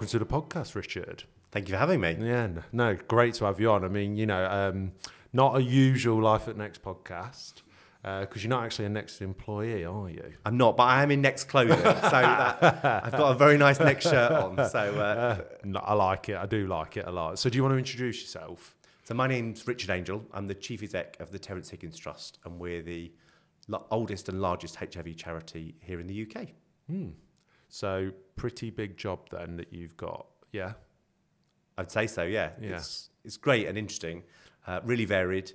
to the podcast, Richard. Thank you for having me. Yeah, no, great to have you on. I mean, not a usual Life at Next podcast, because you're not actually a Next employee, are you? I'm not, but I am in Next clothing, so I've got a very nice Next shirt on. So I like it. I do like it a lot. So do you want to introduce yourself? So my name's Richard Angel. I'm the Chief Exec of the Terrence Higgins Trust, and we're the oldest and largest HIV charity here in the UK. So pretty big job then that you've got, yeah? I'd say so, yeah. It's great and interesting, really varied.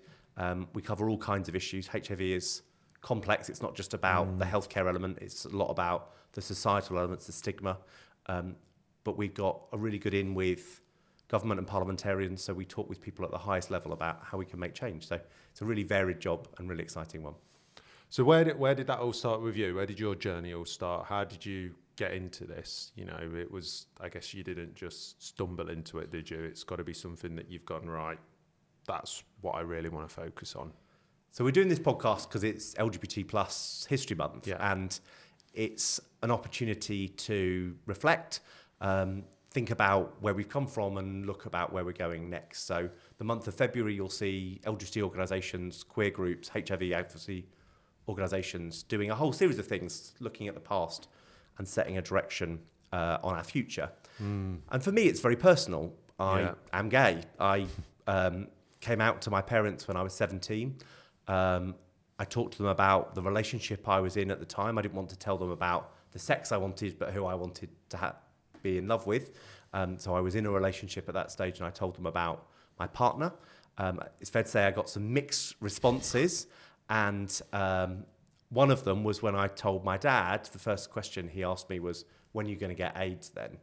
We cover all kinds of issues. HIV is complex. It's not just about the healthcare element. It's a lot about the societal elements, the stigma. But we've got a really good in with government and parliamentarians, so we talk with people at the highest level about how we can make change. So it's a really varied job and really exciting one. So where did that all start with you? Where did your journey all start? How did you get into this? It was, I guess you didn't just stumble into it, did you? It's got to be something that you've gotten right. That's what I really want to focus on. So we're doing this podcast because it's LGBT plus History Month, and it's an opportunity to reflect, think about where we've come from and look about where we're going next. So the month of February, you'll see LGBT organisations, queer groups, HIV advocacy organisations doing a whole series of things, looking at the past and setting a direction on our future. And for me, it's very personal. I am gay. I came out to my parents when I was 17. I talked to them about the relationship I was in at the time. I didn't want to tell them about the sex I wanted, but who I wanted to be in love with. So I was in a relationship at that stage, and I told them about my partner. It's fair to say I got some mixed responses, and one of them was when I told my dad, the first question he asked me was, when are you going to get AIDS then?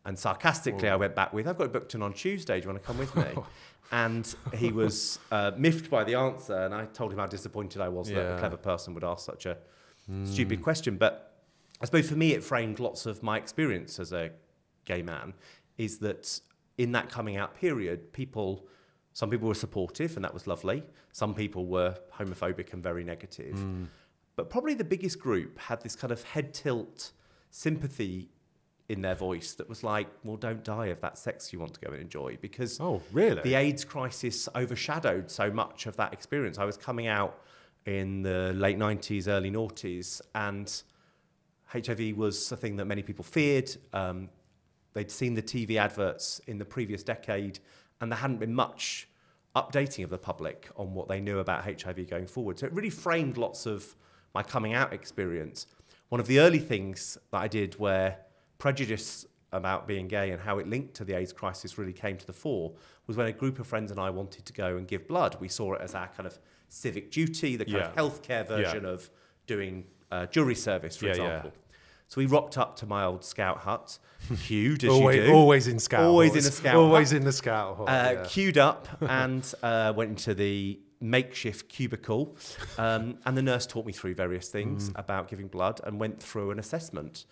And sarcastically, I went back with, I've got it booked in on Tuesday, do you want to come with me? And he was miffed by the answer, and I told him how disappointed I was that a clever person would ask such a stupid question. But I suppose for me, it framed lots of my experience as a gay man, is that in that coming out period, some people were supportive, and that was lovely. Some people were homophobic and very negative. But probably the biggest group had this kind of head tilt sympathy in their voice that was like, well, don't die of that sex you want to go and enjoy, because the AIDS crisis overshadowed so much of that experience. I was coming out in the late 90s, early noughties, and HIV was a thing that many people feared. They'd seen the TV adverts in the previous decade, and there hadn't been much updating of the public on what they knew about HIV going forward. So it really framed lots of my coming out experience. One of the early things that I did where prejudice about being gay and how it linked to the AIDS crisis really came to the fore was when a group of friends and I wanted to go and give blood. We saw it as our kind of civic duty, the kind of healthcare version of doing jury service, for example. So we rocked up to my old scout hut, queued as you do. Always in scout. Always in a scout hut. Always in the scout hut. Queued up and went into the makeshift cubicle. And the nurse taught me through various things about giving blood and went through an assessment.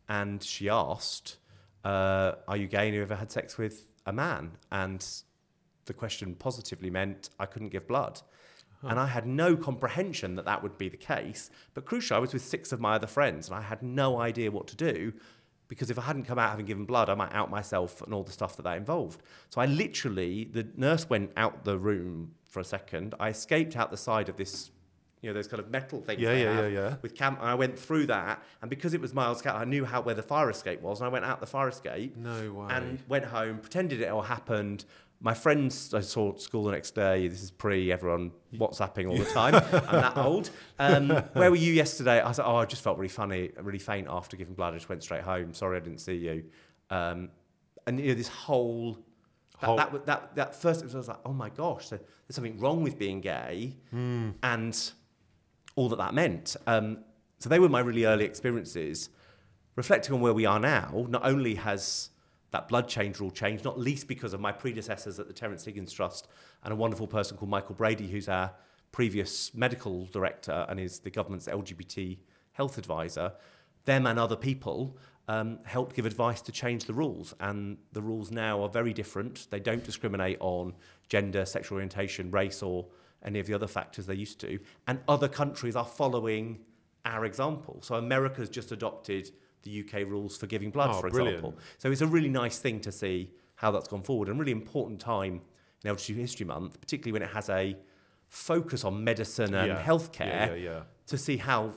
And she asked, are you gay and you ever had sex with a man? And the question positively meant I couldn't give blood. And I had no comprehension that that would be the case. But crucially, I was with 6 of my other friends, and I had no idea what to do, because if I hadn't come out having given blood, I might out myself and all the stuff that involved. So the nurse went out the room for a second. I escaped out the side of this, those kind of metal things with and I went through that. And because it was my old scout, I knew where the fire escape was, and I went out the fire escape. No way. And went home, pretended it all happened. My friends I saw at school the next day. This is everyone WhatsApping all the time. I'm that old. Where were you yesterday? I was like, I just felt really faint after giving blood. I just went straight home. Sorry, I didn't see you. And this whole that first, I was like, oh my gosh, so there's something wrong with being gay, and all that meant. So they were my really early experiences. Reflecting on where we are now, not only has that blood change rule changed, not least because of my predecessors at the Terrence Higgins Trust and a wonderful person called Michael Brady, who's our previous medical director and is the government's LGBT health advisor. Them and other people helped give advice to change the rules. And the rules now are very different. They don't discriminate on gender, sexual orientation, race, or any of the other factors they used to. And other countries are following our example. So America's just adopted the UK rules for giving blood, for brilliant. example. So it's a really nice thing to see how that's gone forward, and really important time in LGBT History Month, particularly when it has a focus on medicine and healthcare, to see how,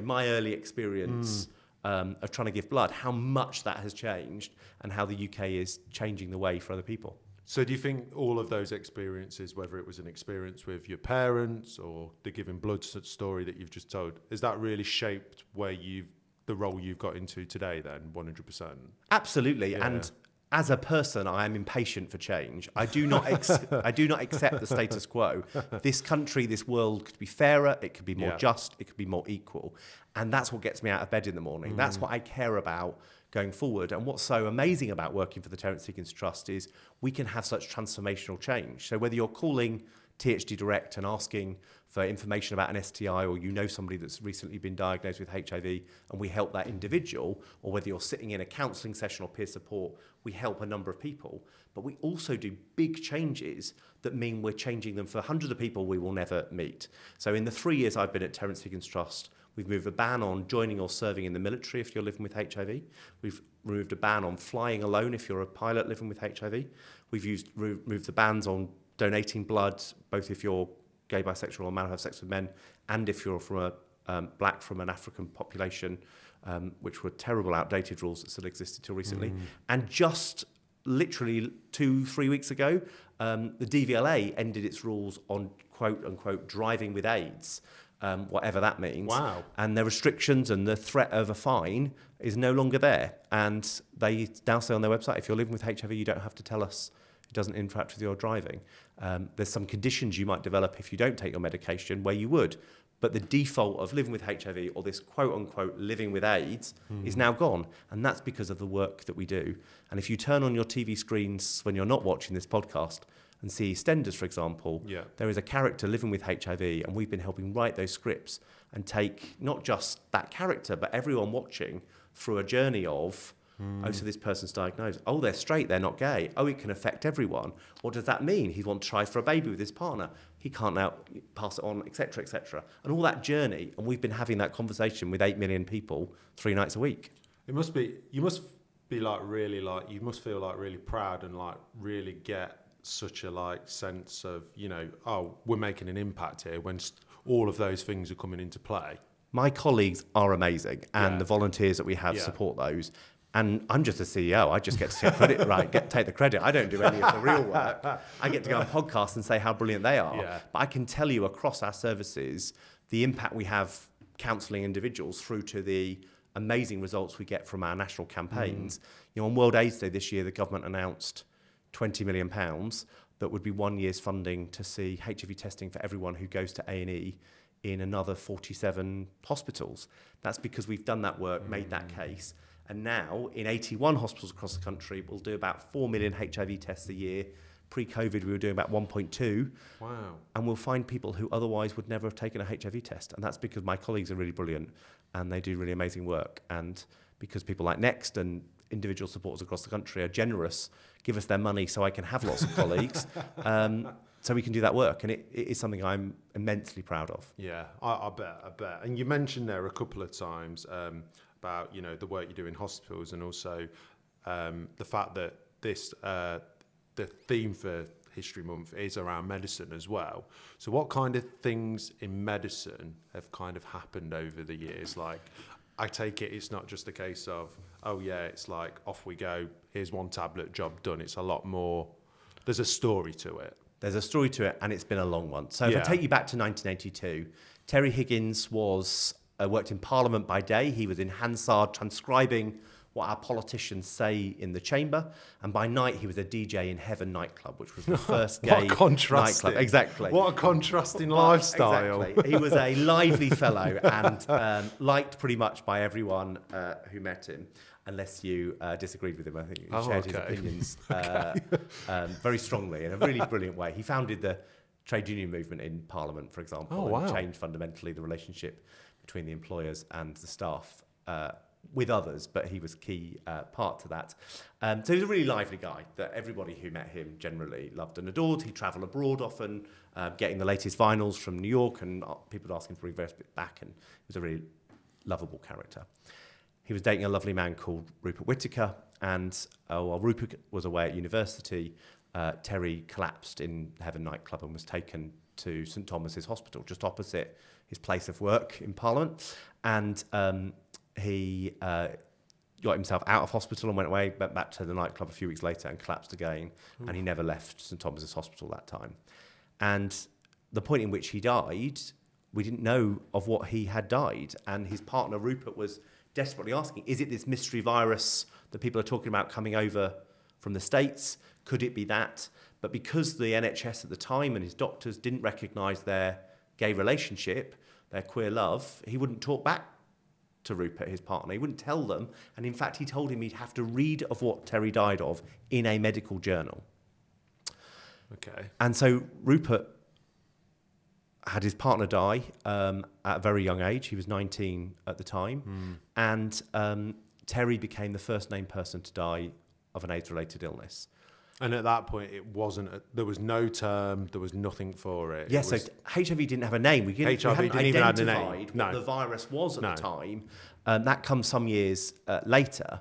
my early experience of trying to give blood, how much that has changed and how the UK is changing the way for other people. So do you think all of those experiences, whether it was an experience with your parents or the giving blood story that you've just told, has that really shaped the role you've got into today then, 100%? Absolutely. Yeah. And as a person, I am impatient for change. I do not accept the status quo. This country, this world could be fairer, it could be more just, it could be more equal. And that's what gets me out of bed in the morning. That's what I care about going forward. And what's so amazing about working for the Terrence Higgins Trust is we can have such transformational change. So whether you're calling THD Direct and asking for information about an STI, or somebody that's recently been diagnosed with HIV and we help that individual, or whether you're sitting in a counselling session or peer support, we help a number of people. But we also do big changes that mean we're changing them for hundreds of people we will never meet. So in the 3 years I've been at Terrence Higgins Trust, we've moved a ban on joining or serving in the military if you're living with HIV. We've removed a ban on flying alone if you're a pilot living with HIV. We've removed the bans on donating blood, both if you're gay, bisexual, or man who have sex with men, and if you're from black from an African population, which were terrible, outdated rules that still existed till recently. And just literally 2-3 weeks ago, the DVLA ended its rules on quote unquote driving with AIDS. Whatever that means. Wow. And the restrictions and the threat of a fine is no longer there. And they now say on their website, if you're living with HIV, you don't have to tell us it doesn't interact with your driving. There's some conditions you might develop if you don't take your medication where you would. But the default of living with HIV, or this quote-unquote living with AIDS, is now gone. And that's because of the work that we do. And if you turn on your TV screens when you're not watching this podcast and see EastEnders, for example, there is a character living with HIV, and we've been helping write those scripts and take not just that character, but everyone watching through a journey of, oh, so this person's diagnosed. Oh, they're straight, they're not gay. Oh, it can affect everyone. What does that mean? He wants to try for a baby with his partner. He can't now pass it on, etc., etc. And all that journey, and we've been having that conversation with 8 million people 3 nights a week. You must feel like really proud and like really get such a sense of, we're making an impact here when all of those things are coming into play. My colleagues are amazing, and the volunteers that we have support those. And I'm just a CEO. I just get to take credit, take the credit. I don't do any of the real work. I get to go on podcasts and say how brilliant they are. Yeah. But I can tell you across our services, the impact we have counselling individuals through to the amazing results we get from our national campaigns. On World AIDS Day this year, the government announced £20 million that would be 1 year's funding to see HIV testing for everyone who goes to A&E in another 47 hospitals. That's because we've done that work, made that case. And now, in 81 hospitals across the country, we'll do about 4 million HIV tests a year. Pre-COVID, we were doing about 1.2. Wow. And we'll find people who otherwise would never have taken a HIV test. And that's because my colleagues are really brilliant and they do really amazing work. And because people like Next and individual supporters across the country are generous, give us their money so I can have lots of colleagues, so we can do that work. And it is something I'm immensely proud of. Yeah, I bet. And you mentioned there a couple of times about, the work you do in hospitals, and also the fact that the theme for History Month is around medicine as well. So what kind of things in medicine have kind of happened over the years? I take it's not just a case of, it's off we go, here's one tablet, job done. It's a lot more, there's a story to it. There's a story to it, and it's been a long one. So if I take you back to 1982, Terry Higgins worked in Parliament by day. He was in Hansard transcribing what our politicians say in the chamber, and by night he was a DJ in Heaven nightclub, which was the first gay nightclub. Exactly. What a contrasting lifestyle. Exactly. He was a lively fellow and liked pretty much by everyone who met him, unless you disagreed with him. I think he shared his opinions very strongly in a really brilliant way. He founded the trade union movement in Parliament, for example, and changed fundamentally the relationship between the employers and the staff with others, but he was a key part to that. So he was a really lively guy that everybody who met him generally loved and adored. He'd travel abroad often, getting the latest vinyls from New York, and people would ask him to reverse it back, and he was a really lovable character. he was dating a lovely man called Rupert Whittaker, and while Rupert was away at university, Terry collapsed in Heaven nightclub and was taken to St Thomas's Hospital, just opposite his place of work in Parliament. And he got himself out of hospital and went back to the nightclub a few weeks later and collapsed again. Ooh. And he never left St Thomas's Hospital that time. And the point in which he died, we didn't know of what he had died. And his partner, Rupert, was desperately asking, is it this mystery virus that people are talking about coming over from the States? Could it be that? But because the NHS at the time and his doctors didn't recognise their gay relationship, their queer love, he wouldn't talk back to Rupert, his partner. He wouldn't tell them. And in fact, he told him he'd have to read of what Terry died of in a medical journal. Okay. And so Rupert had his partner die at a very young age. He was 19 at the time. And Terry became the first named person to die of an AIDS-related illness. And at that point, it wasn't. There was no term. There was nothing for it. Yes, so HIV didn't have a name. We hadn't even have a name. Identified what the virus was at the time. That comes some years later.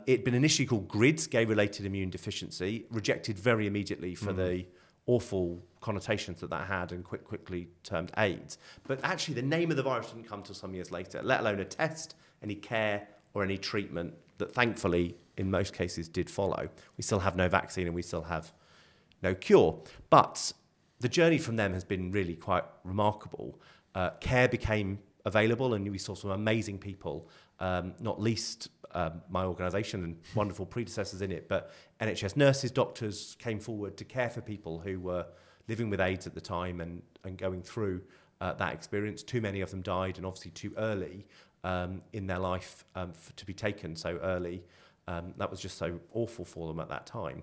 It'd been initially called GRIDS, gay-related immune deficiency, rejected very immediately for the awful connotations that had, and quickly termed AIDS. But actually, the name of the virus didn't come till some years later, let alone a test, any care, or any treatment that thankfully, in most cases, did follow. We still have no vaccine and we still have no cure. But the journey from them has been really quite remarkable. Care became available and we saw some amazing people, not least my organisation and wonderful predecessors in it, but NHS nurses, doctors came forward to care for people who were living with AIDS at the time and going through that experience. Too many of them died, and obviously too early in their life to be taken so early. That was just so awful for them at that time.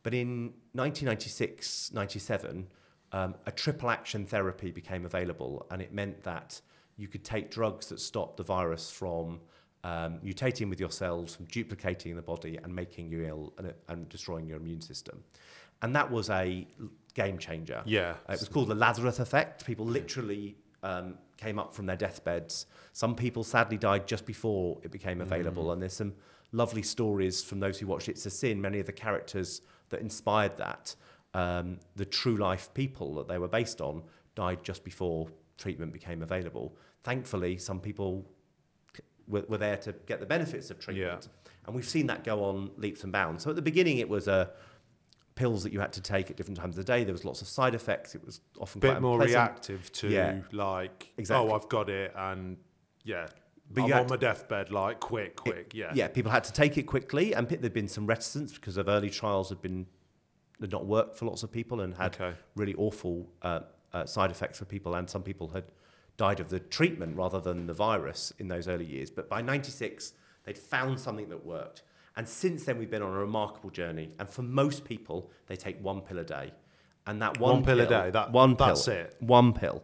But in 1996, 97, a triple action therapy became available, and it meant that you could take drugs that stopped the virus from mutating with your cells, from duplicating in the body and making you ill and destroying your immune system. And that was a game changer. Yeah. It was called the Lazarus effect. People literally came up from their deathbeds. Some people sadly died just before it became available. And there's some lovely stories from those who watched It's a Sin. Many of the characters that inspired that, the true life people that they were based on, died just before treatment became available. Thankfully, some people were there to get the benefits of treatment. Yeah. And we've seen that go on leaps and bounds. So at the beginning, it was pills that you had to take at different times of the day. There was lots of side effects. It was often quite more unpleasant. Reactive to exactly. Oh, I've got it, and but I'm on my deathbed, quick, yeah. Yeah, people had to take it quickly, and there'd been some reticence because of early trials had not worked for lots of people and had really awful side effects for people, and some people had died of the treatment rather than the virus in those early years. But by 96, they'd found something that worked. And since then, we've been on a remarkable journey. And for most people, they take one pill a day. And that one pill a day, that's it. One pill.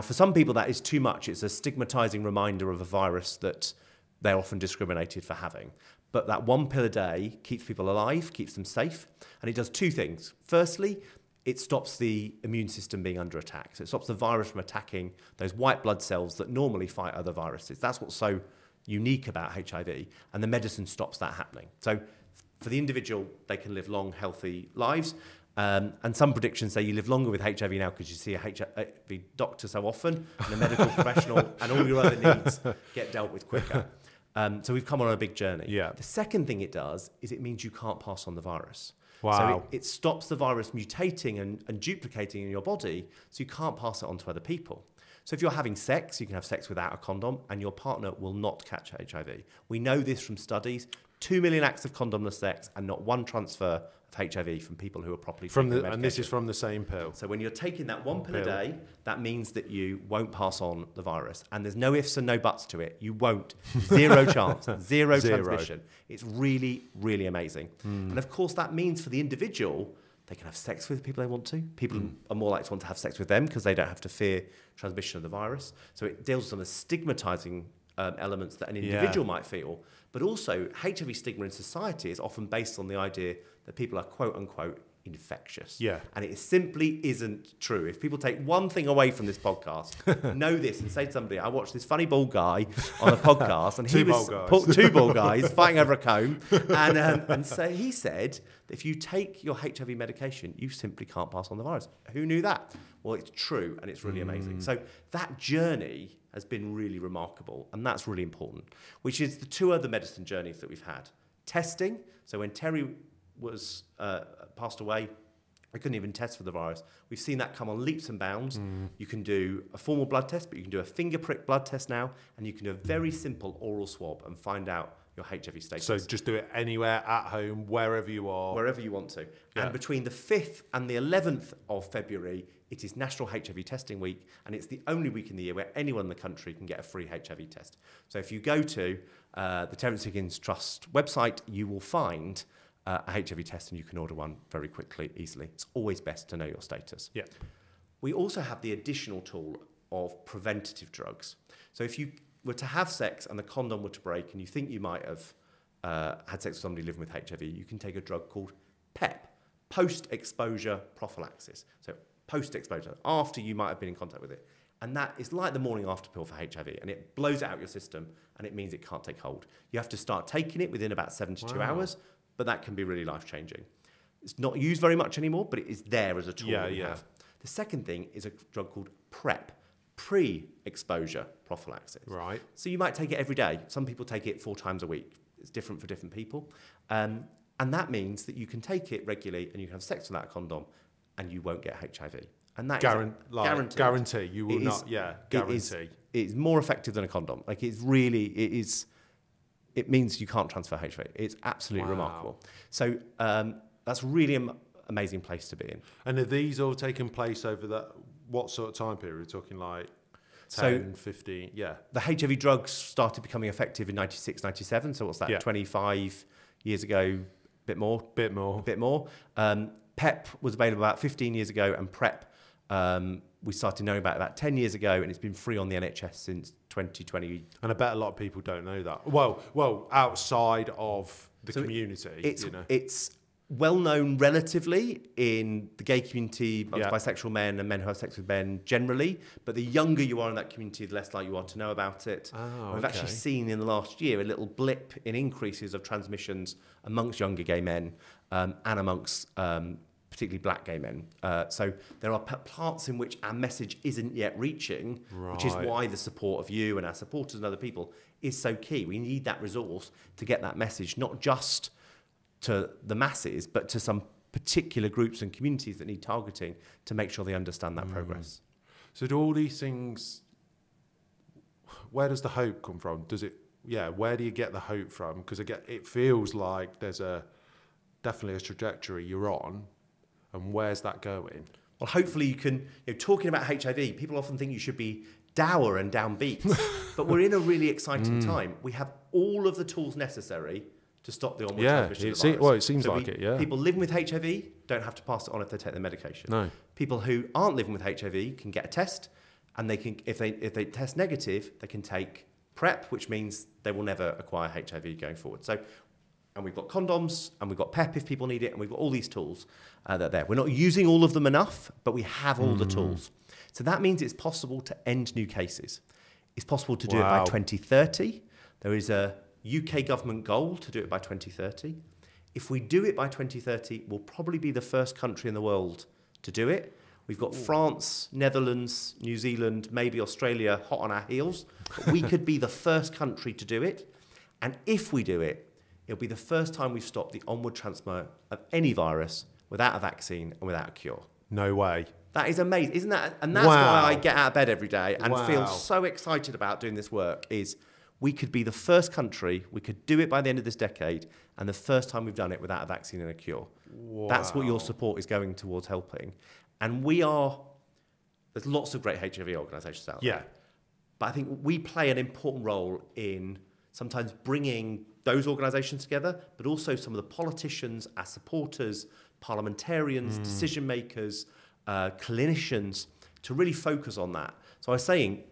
For some people, that is too much. It's a stigmatizing reminder of a virus that they're often discriminated for having. But that one pill a day keeps people alive, keeps them safe. And it does two things. Firstly, it stops the immune system being under attack. So it stops the virus from attacking those white blood cells that normally fight other viruses. That's what's so unique about HIV, and the medicine stops that happening. So for the individual, they can live long, healthy lives. And some predictions say you live longer with HIV now because you see a HIV doctor so often and a medical professional, and all your other needs get dealt with quicker. So we've come on a big journey. Yeah. The second thing it does is it means you can't pass on the virus. Wow. So it stops the virus mutating and duplicating in your body, so you can't pass it on to other people. So if you're having sex, you can have sex without a condom, and your partner will not catch HIV. We know this from studies. 2 million acts of condomless sex and not one transfer of HIV from people who are properly taking the medication. And this is from the same pill. So when you're taking that one pill a day, that means that you won't pass on the virus. And there's no ifs and no buts to it. You won't. Zero chance. Zero transmission. It's really, really amazing. And of course, that means for the individual, they can have sex with people they want to. People are more likely to want to have sex with them because they don't have to fear transmission of the virus. So it deals with some of the stigmatizing elements that an individual might feel. But also, HIV stigma in society is often based on the idea that people are, quote unquote, infectious. Yeah. And it simply isn't true. If people take one thing away from this podcast, know this and say to somebody, I watched this funny bald guy on a podcast and Two bald guys fighting over a comb. And so he said that if you take your HIV medication, you simply can't pass on the virus. Who knew that? Well, it's true and it's really amazing. So that journey has been really remarkable, and that's really important, which is the two other medicine journeys that we've had. Testing, so when Terry was passed away, we couldn't even test for the virus. We've seen that come on leaps and bounds. You can do a formal blood test, but you can do a finger prick blood test now, and you can do a very simple oral swab and find out your HIV status. So just do it anywhere, at home, wherever you are. Wherever you want to. Yeah. And between the 5th and the 11th of February, it is National HIV Testing Week, and it's the only week in the year where anyone in the country can get a free HIV test. So if you go to the Terrence Higgins Trust website, you will find a HIV test, and you can order one very quickly, easily. It's always best to know your status. Yeah. We also have the additional tool of preventative drugs. So if you were to have sex and the condom were to break and you think you might have had sex with somebody living with HIV, you can take a drug called PEP, post-exposure prophylaxis. So post-exposure, after you might have been in contact with it. And that is like the morning after pill for HIV, and it blows it out your system, and it means it can't take hold. You have to start taking it within about 72 hours, but that can be really life-changing. It's not used very much anymore, but it is there as a tool that we have. The second thing is a drug called PrEP, pre-exposure prophylaxis. Right. So you might take it every day. Some people take it 4 times a week. It's different for different people. And that means that you can take it regularly and you can have sex without a condom and you won't get HIV. And that is guarantee. You will not, guarantee. It's more effective than a condom. Like it means you can't transfer HIV. It's absolutely remarkable. So that's really amazing place to be in. And are these all taking place over what sort of time period? We're talking like 10, 15, The HIV drugs started becoming effective in 96, 97. So what's that, 25 years ago, a bit more? A bit more. PEP was available about 15 years ago, and PrEP we started knowing about 10 years ago, and it's been free on the NHS since 2020. And I bet a lot of people don't know that. Well, outside of the community. It's well known relatively in the gay community, amongst bisexual men and men who have sex with men generally, but the younger you are in that community, the less likely you are to know about it. We've actually seen in the last year a little blip in increases of transmissions amongst younger gay men and amongst particularly black gay men. So there are parts in which our message isn't yet reaching, which is why the support of you and our supporters and other people is so key. We need that resource to get that message, not just to the masses, but to some particular groups and communities that need targeting to make sure they understand that progress. So do all these things, where does the hope come from? Where do you get the hope from? Because it feels like there's definitely a trajectory you're on, and where's that going? Well, hopefully you can, talking about HIV, people often think you should be dour and downbeat, but we're in a really exciting time. We have all of the tools necessary to stop the onward transmission of the virus. It seems like it. People living with HIV don't have to pass it on if they take their medication. No. People who aren't living with HIV can get a test, and they can, if they test negative, they can take PrEP, which means they will never acquire HIV going forward. So, and we've got condoms, and we've got PEP if people need it, and we've got all these tools that are there. We're not using all of them enough, but we have all the tools. So that means it's possible to end new cases. It's possible to do it by 2030. There is a UK government goal to do it by 2030. If we do it by 2030, we'll probably be the first country in the world to do it. We've got France, Netherlands, New Zealand, maybe Australia hot on our heels. But we could be the first country to do it. And if we do it, it'll be the first time we've stopped the onward transfer of any virus without a vaccine and without a cure. No way. That is amazing, isn't that? And that's why I get out of bed every day and feel so excited about doing this work is we could be the first country, we could do it by the end of this decade, and the first time we've done it without a vaccine and a cure. Wow. That's what your support is going towards helping. And there's lots of great HIV organisations out there. But I think we play an important role in sometimes bringing those organisations together, but also some of the politicians, our supporters, parliamentarians, decision makers, clinicians, to really focus on that. So I was saying,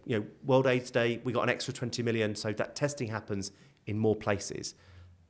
World AIDS Day, we got an extra 20 million, so that testing happens in more places.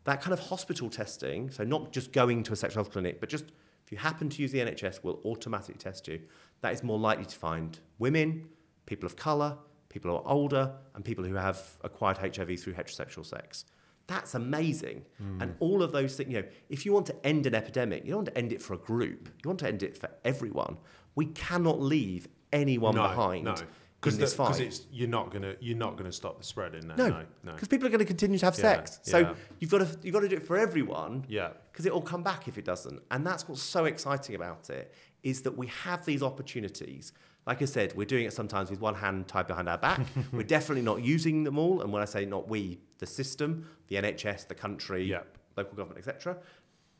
That kind of hospital testing, so not just going to a sexual health clinic, but just if if you happen to use the NHS, will automatically test you. That is more likely to find women, people of colour, people who are older, and people who have acquired HIV through heterosexual sex. That's amazing. And all of those things, you know, if you want to end an epidemic, you don't want to end it for a group. You want to end it for everyone. We cannot leave anyone behind. No. Because you're not gonna stop the spreading. No, because people are going to continue to have sex. So you've got to do it for everyone. Yeah, because it will come back if it doesn't. And that's what's so exciting about it, is that we have these opportunities. Like I said, we're doing it sometimes with one hand tied behind our back. We're definitely not using them all. And when I say not we, the system, the NHS, the country, local government, etc.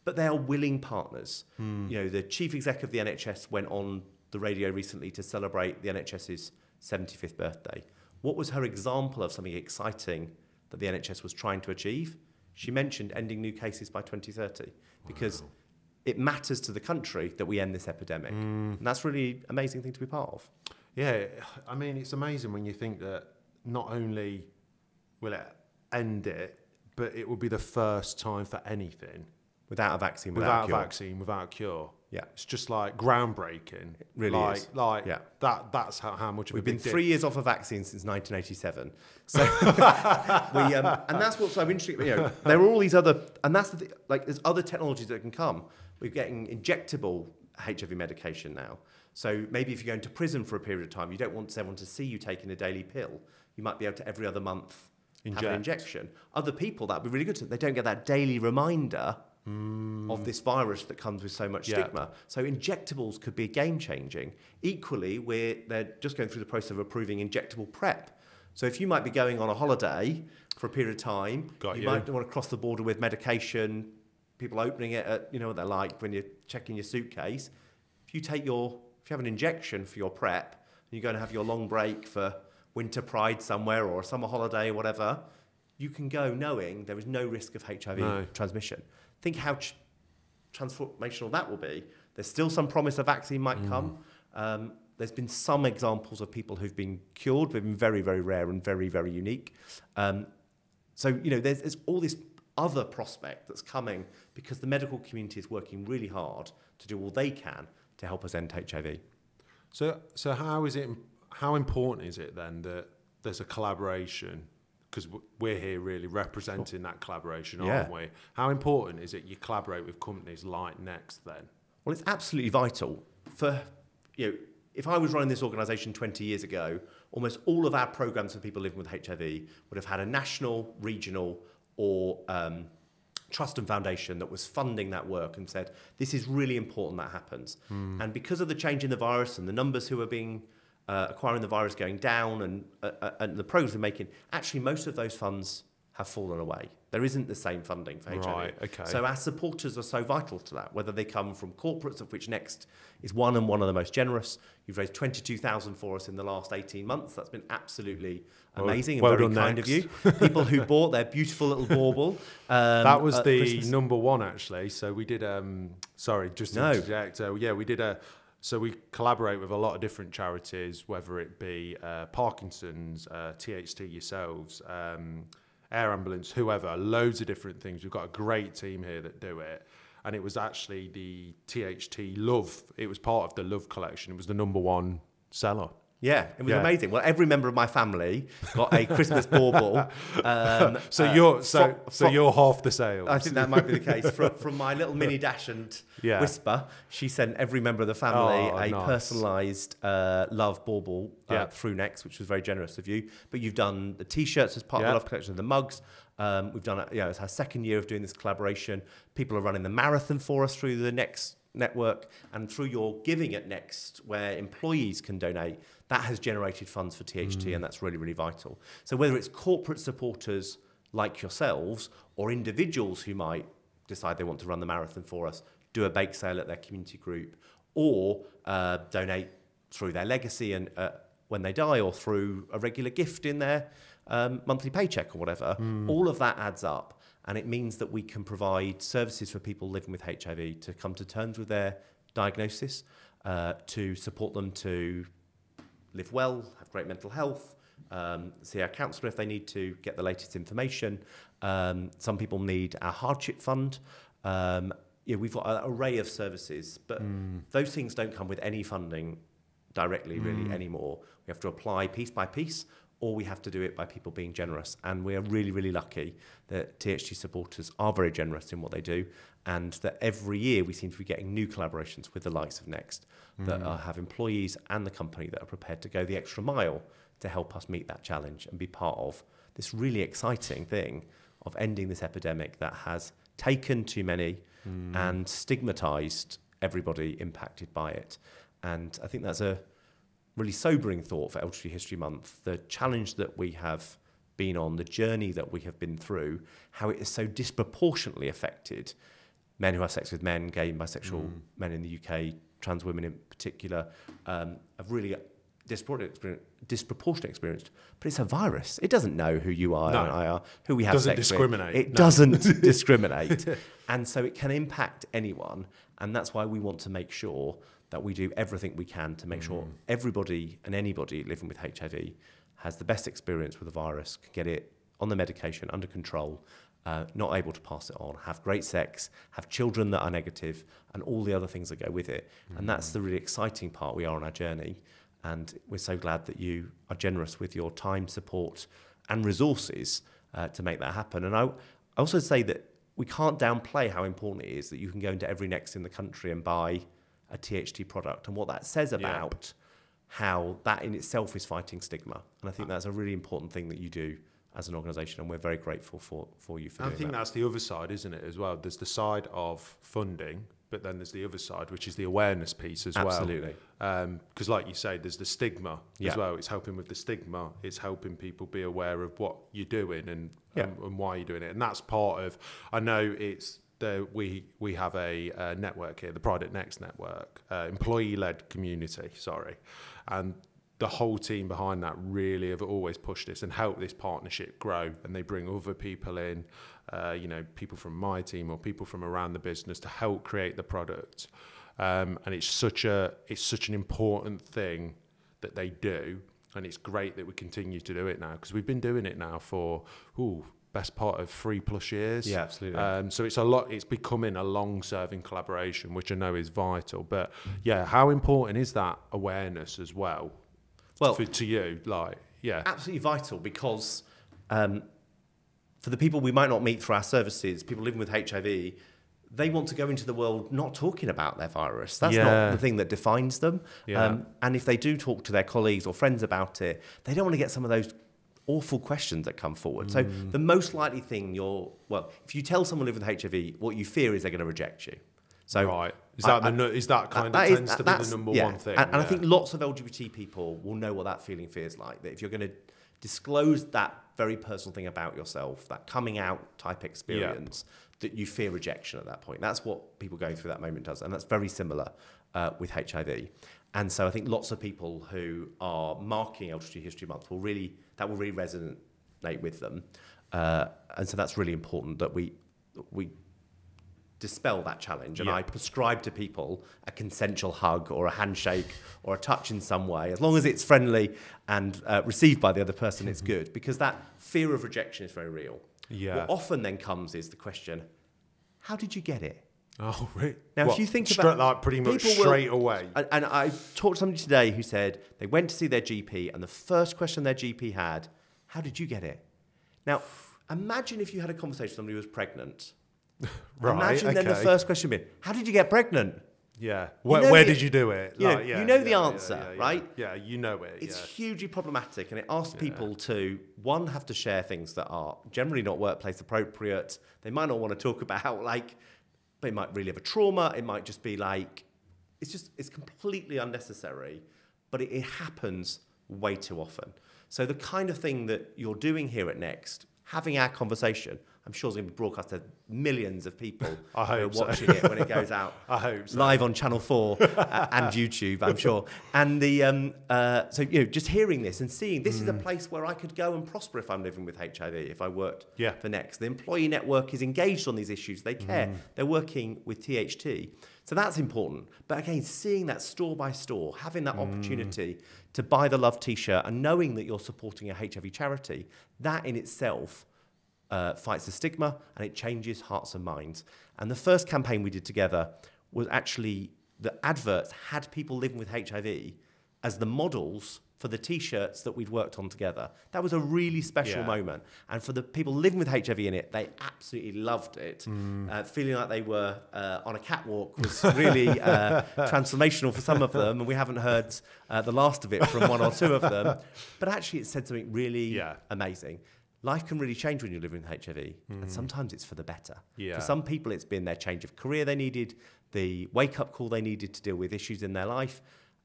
But they are willing partners. You know, the chief exec of the NHS went on the radio recently to celebrate the NHS's 75th birthday. What was her example of something exciting that the NHS was trying to achieve? She mentioned ending new cases by 2030 because it matters to the country that we end this epidemic. And that's really an amazing thing to be part of. Yeah, I mean, it's amazing when you think that not only will it end it, but it will be the first time for anything. Without a vaccine, without a cure. Yeah, it's just like groundbreaking. It really is. That's how much we've been 3 years off a vaccine since 1987. So and that's what's so interesting. You know, there are all these other, and that's the thing, like there's other technologies that can come. We're getting injectable HIV medication now. So maybe if you're going to prison for a period of time, you don't want someone to see you taking a daily pill. You might be able to every other month have an injection. Other people, that'd be really good. They don't get that daily reminder of this virus that comes with so much stigma. So injectables could be game-changing. Equally, they're just going through the process of approving injectable PrEP. So if you might be going on a holiday for a period of time, you might want to cross the border with medication, people opening it at, you know what they're like when you're checking your suitcase. If you have an injection for your PrEP, and you're going to have your long break for winter pride somewhere or a summer holiday or whatever, you can go knowing there is no risk of HIV transmission. Think how transformational that will be. There's still some promise a vaccine might come. There's been some examples of people who've been cured. They've been very, very rare and very, very unique. So, you know, there's all this other prospect that's coming because the medical community is working really hard to do all they can to help us end HIV. So how important is it then that there's a collaboration? Because we're here really representing that collaboration, aren't we? How important is it you collaborate with companies like Next then? Well, it's absolutely vital. If I was running this organisation 20 years ago, almost all of our programmes for people living with HIV would have had a national, regional or trust and foundation that was funding that work and said, this is really important that happens. And because of the change in the virus and the numbers who are being acquiring the virus going down and the progress we're making, actually most of those funds have fallen away. There isn't the same funding for HIV. Right, okay. So our supporters are so vital to that, whether they come from corporates, of which Next is one of the most generous. You've raised 22,000 for us in the last 18 months. That's been absolutely amazing and very kind of you. People who bought their beautiful little bauble. That was the Christmas. Number one, actually. So we did, sorry, just to interject. We did so we collaborate with a lot of different charities, whether it be Parkinson's, THT yourselves, Air Ambulance, whoever, loads of different things. We've got a great team here that do it. And it was actually the THT Love. It was part of the Love collection. It was the number one seller. Yeah, it was amazing. Well, every member of my family got a Christmas bauble. So you're half the sales. I think that might be the case. From my little mini dash and whisper, she sent every member of the family a personalised love bauble through Next, which was very generous of you. But you've done the T-shirts as part of the Love collection, the mugs. We've done it's our second year of doing this collaboration. People are running the marathon for us through the Next network, and through your giving at Next, where employees can donate, that has generated funds for THT, and that's really, really vital. So whether it's corporate supporters like yourselves or individuals who might decide they want to run the marathon for us, do a bake sale at their community group, or donate through their legacy and when they die, or through a regular gift in their monthly paycheck or whatever, all of that adds up. And it means that we can provide services for people living with HIV to come to terms with their diagnosis, to support them to live well, have great mental health, see our counsellor if they need to, get the latest information. Some people need our hardship fund. we've got an array of services, but those things don't come with any funding directly really anymore. We have to apply piece by piece, or we have to do it by people being generous. And we're really, really lucky that THT supporters are very generous in what they do, and that every year we seem to be getting new collaborations with the likes of Next that have employees and the company that are prepared to go the extra mile to help us meet that challenge and be part of this really exciting thing of ending this epidemic that has taken too many and stigmatized everybody impacted by it. And I think that's a really sobering thought for LGBT History Month, the challenge that we have been on, the journey that we have been through, how it is so disproportionately affected men who have sex with men, gay and bisexual men in the UK, trans women in particular, have really disproportionate experience. But it's a virus. It doesn't know who you are and I are, who we have sex with. It doesn't discriminate. And so it can impact anyone. And that's why we want to make sure that we do everything we can to make sure everybody and anybody living with HIV has the best experience with the virus, can get it on the medication, under control, not able to pass it on, have great sex, have children that are negative, and all the other things that go with it. And that's the really exciting part we are on our journey. And we're so glad that you are generous with your time, support, and resources to make that happen. And I also say that we can't downplay how important it is that you can go into every Next in the country and buy a THT product, and what that says about how that in itself is fighting stigma. And I think that's a really important thing that you do as an organisation, and we're very grateful for you for doing that. I think that's the other side, isn't it, as well? There's the side of funding, but then there's the other side, which is the awareness piece as well. Absolutely. Because like you say, there's the stigma as well. It's helping with the stigma. It's helping people be aware of what you're doing and why you're doing it. And that's part of, I know it's, we have a network here, the Pride Next network, employee-led community, and the whole team behind that really have always pushed this and helped this partnership grow, and they bring other people in, people from my team or people from around the business to help create the product, and it's such an important thing that they do, and it's great that we continue to do it now, because we've been doing it now for best part of 3+ years. Yeah, absolutely. So it's becoming a long-serving collaboration, which I know is vital. But yeah, how important is that awareness as well? Well, to you, absolutely vital, because for the people we might not meet through our services, people living with HIV, they want to go into the world not talking about their virus. That's not the thing that defines them. Yeah. And if they do talk to their colleagues or friends about it, they don't want to get some of those awful questions that come forward. So the most likely thing if you tell someone living with HIV, what you fear is they're going to reject you. So right. Is that tends to be the number one thing? And I think lots of LGBT people will know what that feeling feels like, that if you're going to disclose that very personal thing about yourself, that coming out type experience, that you fear rejection at that point. That's what people going through that moment does, and that's very similar with HIV. And so I think lots of people who are marking LGBT History Month will really resonate with them. And so that's really important that we dispel that challenge. And I prescribe to people a consensual hug or a handshake or a touch in some way. As long as it's friendly and received by the other person, it's good. Because that fear of rejection is very real. Yeah. What often then comes is the question, how did you get it? Oh, really? Now, if you think about like pretty much straight away. And I talked to somebody today who said they went to see their GP, and the first question their GP had, how did you get it? Now, imagine if you had a conversation with somebody who was pregnant. Right. Imagine then the first question being, how did you get pregnant? Yeah. Where did you do it? You know the answer, right? Yeah, you know it. It's hugely problematic, and it asks people to, one, have to share things that are generally not workplace appropriate. They might not want to talk about, they might really have a trauma. It might just be it's completely unnecessary, but it happens way too often. So the kind of thing that you're doing here at Next, having our conversation, I'm sure is going to be broadcast to millions of people who are watching it when it goes out. I hope so. Live on Channel 4 and YouTube, I'm sure. And just hearing this and seeing this is a place where I could go and prosper if I'm living with HIV, if I worked for Next. The employee network is engaged on these issues. They care. They're working with THT. So that's important. But again, seeing that store by store, having that opportunity to buy the Love T-shirt and knowing that you're supporting a HIV charity, that in itself fights the stigma, and it changes hearts and minds. And the first campaign we did together was actually the adverts had people living with HIV as the models for the T-shirts that we'd worked on together. That was a really special moment. And for the people living with HIV in it, they absolutely loved it. Feeling like they were on a catwalk was really transformational for some of them, and we haven't heard the last of it from one or two of them. But actually it said something really amazing. Life can really change when you're living with HIV, and sometimes it's for the better. For some people, it's been their change of career they needed, the wake-up call they needed to deal with issues in their life.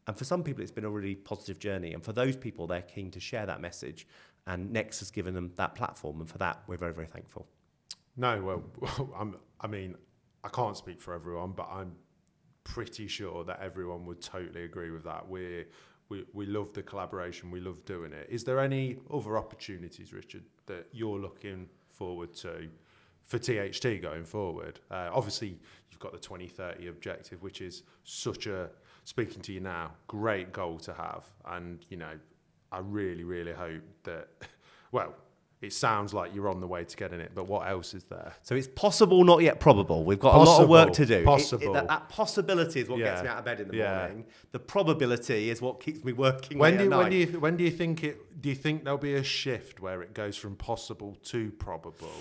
And for some people, it's been a really positive journey. And for those people, they're keen to share that message. And Next has given them that platform. And for that, we're very, very thankful. No, well, I mean, I can't speak for everyone, but I'm pretty sure that everyone would totally agree with that. We love the collaboration. We love doing it. Is there any other opportunities, Richard, that you're looking forward to for THT going forward? Obviously, you've got the 2030 objective, which is such a, speaking to you now, great goal to have. And, you know, I really, really hope that, well, it sounds like you're on the way to getting it, but what else is there? So it's possible, not yet probable. We've got a lot of work to do. Possible. That possibility is what gets me out of bed in the morning. The probability is what keeps me working late at night. When do you think do you think there'll be a shift where it goes from possible to probable?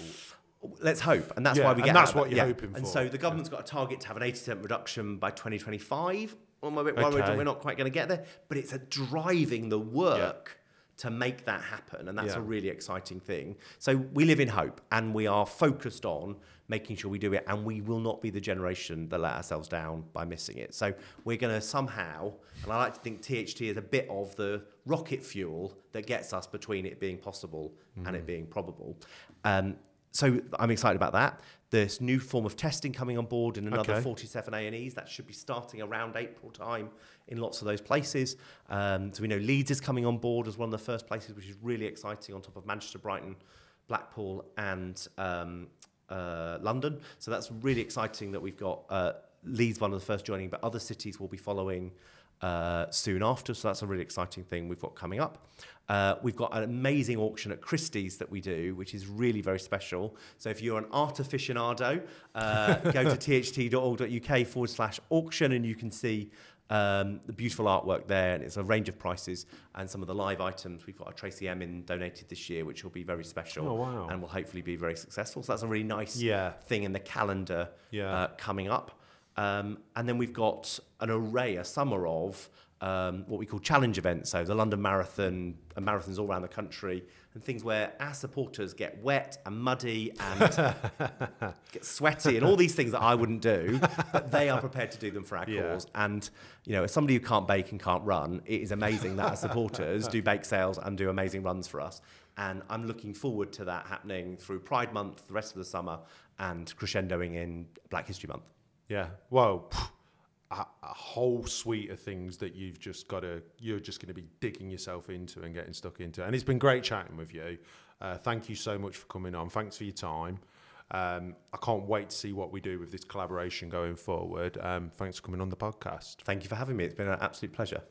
Let's hope, and that's why we get. And that's what you're hoping for. And so the government's got a target to have an 80% reduction by 2025. I'm a bit worried we're not quite going to get there, but it's driving the work to make that happen, and that's a really exciting thing. So we live in hope, and we are focused on making sure we do it, and we will not be the generation that let ourselves down by missing it. So we're going to somehow, and I like to think THT is a bit of the rocket fuel that gets us between it being possible and it being probable. So I'm excited about that. This new form of testing coming on board in another 47 A&Es. That should be starting around April time in lots of those places. So we know Leeds is coming on board as one of the first places, which is really exciting, on top of Manchester, Brighton, Blackpool and London. So that's really exciting that we've got Leeds one of the first joining, but other cities will be following soon after. So that's a really exciting thing we've got coming up. We've got an amazing auction at Christie's that we do, which is really very special. So if you're an art aficionado, go to tht.org.uk/auction and you can see the beautiful artwork there. And it's a range of prices and some of the live items. We've got a Tracy Emin donated this year, which will be very special and will hopefully be very successful. So that's a really nice thing in the calendar coming up. And then we've got an array, a summer of what we call challenge events. So the London Marathon and marathons all around the country, and things where our supporters get wet and muddy and get sweaty and all these things that I wouldn't do, but they are prepared to do them for our cause. And, you know, as somebody who can't bake and can't run, it is amazing that our supporters do bake sales and do amazing runs for us. And I'm looking forward to that happening through Pride Month, the rest of the summer, and crescendoing in Black History Month. Yeah, well, a whole suite of things that you're just going to be digging yourself into and getting stuck into. And it's been great chatting with you. Thank you so much for coming on. Thanks for your time. I can't wait to see what we do with this collaboration going forward. Thanks for coming on the podcast. Thank you for having me. It's been an absolute pleasure.